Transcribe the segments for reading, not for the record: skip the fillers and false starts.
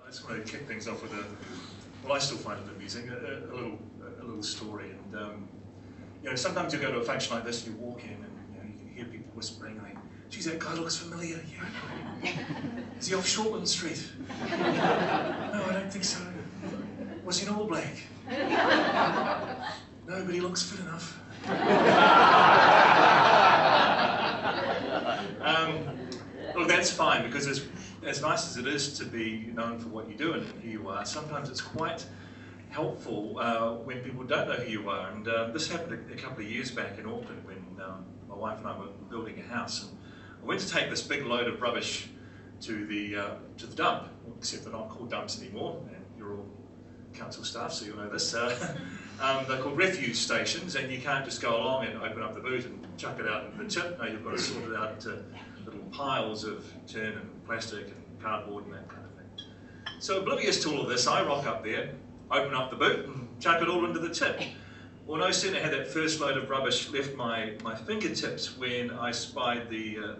I just want to kick things off with well, I still find it amusing, a little story. And you know, sometimes you go to a function like this, and you walk in, and you know, you can hear people whispering, and they, geez, that guy looks familiar. Yeah. Is he off Shortland Street? No, I don't think so. Was he an All Black? No, but he looks fit enough. Look, that's fine, because as nice as it is to be known for what you do and who you are, sometimes it's quite helpful when people don't know who you are. And this happened a couple of years back in Auckland when my wife and I were building a house. And I went to take this big load of rubbish to the dump, except they're not called dumps anymore, and you're all council staff, so you'll know this. They're called refuse stations, and you can't just go along and open up the boot and chuck it out into the tip. No, you've got to sort it out into little piles of tin and plastic and cardboard and that kind of thing. So oblivious to all of this, I rock up there, open up the boot and chuck it all into the tip. Well, no sooner had that first load of rubbish left my fingertips when I spied the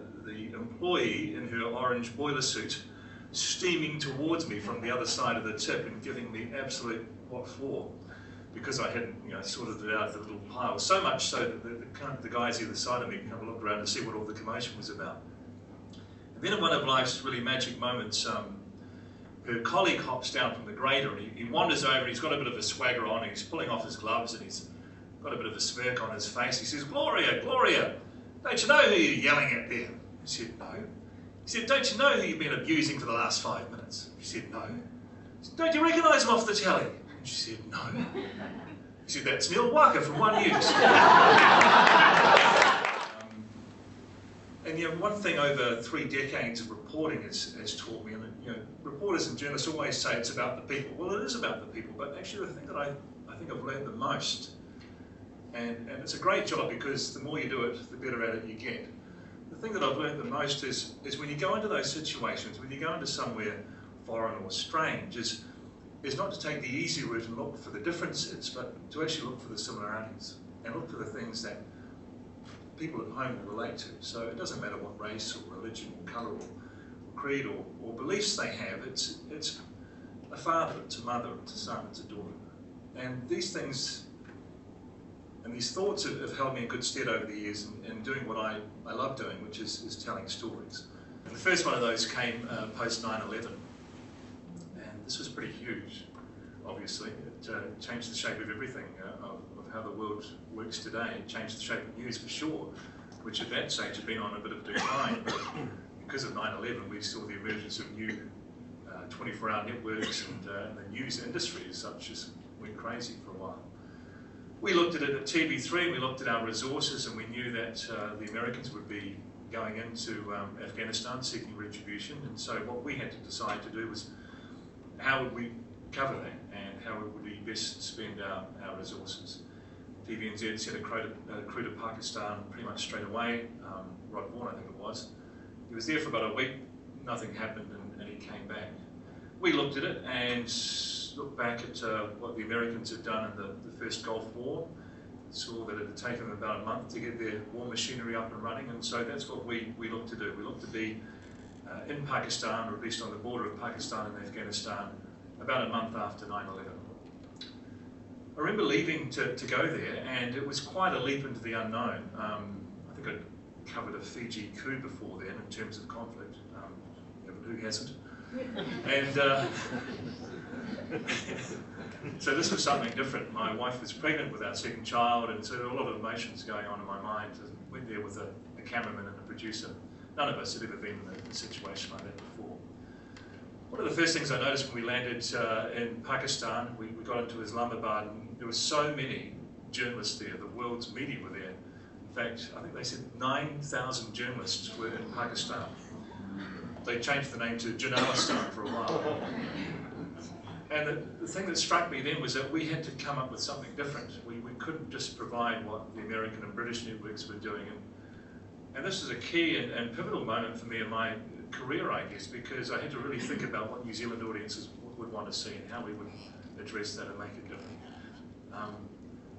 employee in her orange boiler suit steaming towards me from the other side of the tip and giving me absolute what for, because I hadn't, you know, sorted it out of the little pile. So much so that the guys either side of me kind of looked around to see what all the commotion was about. And then in one of life's really magic moments, her colleague hops down from the grader and he wanders over and he's got a bit of a swagger on and he's pulling off his gloves and he's got a bit of a smirk on his face. He says, "Gloria, Gloria, don't you know who you're yelling at there?" She said, "No." He said, "Don't you know who you've been abusing for the last 5 minutes?" She said, "No." He said, "Don't you recognise him off the telly?" And she said, "No." He said, "That's Neil Walker from One News." And you know, one thing over 3 decades of reporting has taught me, and you know, reporters and journalists always say it's about the people. Well, it is about the people, but actually the thing that I think I've learned the most, and it's a great job because the more you do it, the better at it you get. The thing that I've learned the most is when you go into those situations, when you go into somewhere foreign or strange, is not to take the easy route and look for the differences, but to actually look for the similarities and look for the things that people at home will relate to. So it doesn't matter what race or religion or colour or creed or beliefs they have, it's a father, it's a mother, it's a son, it's a daughter. And these things and these thoughts have held me in good stead over the years in doing what I love doing, which is telling stories. And the first one of those came post 9/11. And this was pretty huge, obviously. It changed the shape of everything, of how the world works today. It changed the shape of news for sure, which at that stage had been on a bit of decline. But because of 9/11, we saw the emergence of new 24-hour networks, and the news industry as such just went crazy for a while. We looked at it at TV3, we looked at our resources, and we knew that the Americans would be going into Afghanistan seeking retribution. And so what we had to decide to do was how would we cover that, and how would we best spend our resources. TVNZ sent a crew to Pakistan pretty much straight away. Rod Vaughan, I think it was. He was there for about a week, nothing happened, and he came back. We looked at it and looked back at what the Americans had done in the first Gulf War. Saw that it had taken them about a month to get their war machinery up and running, and so that's what we looked to do. We looked to be in Pakistan, or at least on the border of Pakistan and Afghanistan, about a month after 9/11. I remember leaving to go there, and it was quite a leap into the unknown. I think I'd covered a Fiji coup before then in terms of conflict, but who hasn't? And so this was something different. My wife was pregnant with our second child, and so there were a lot of emotions going on in my mind. I went there with a cameraman and a producer. None of us had ever been in a situation like that before. One of the first things I noticed when we landed in Pakistan, we got into Islamabad, and there were so many journalists there. The world's media were there. In fact, I think they said 9,000 journalists were in Pakistan. They changed the name to Journalistan for a while. And the thing that struck me then was that we had to come up with something different. We couldn't just provide what the American and British networks were doing. And this was a key and pivotal moment for me in my career, I guess, because I had to really think about what New Zealand audiences would want to see and how we would address that and make it different.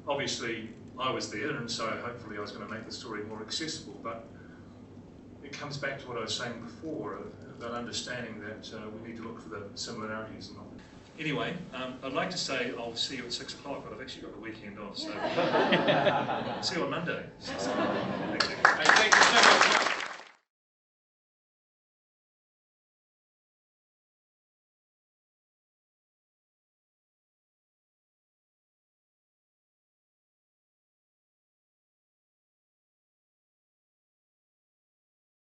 Obviously, I was there, and so hopefully I was going to make the story more accessible, but it comes back to what I was saying before about understanding that we need to look for the similarities and not. Anyway, I'd like to say I'll see you at 6 o'clock, but I've actually got the weekend off, so I'll see you on Monday. Thank you. Thank you so much.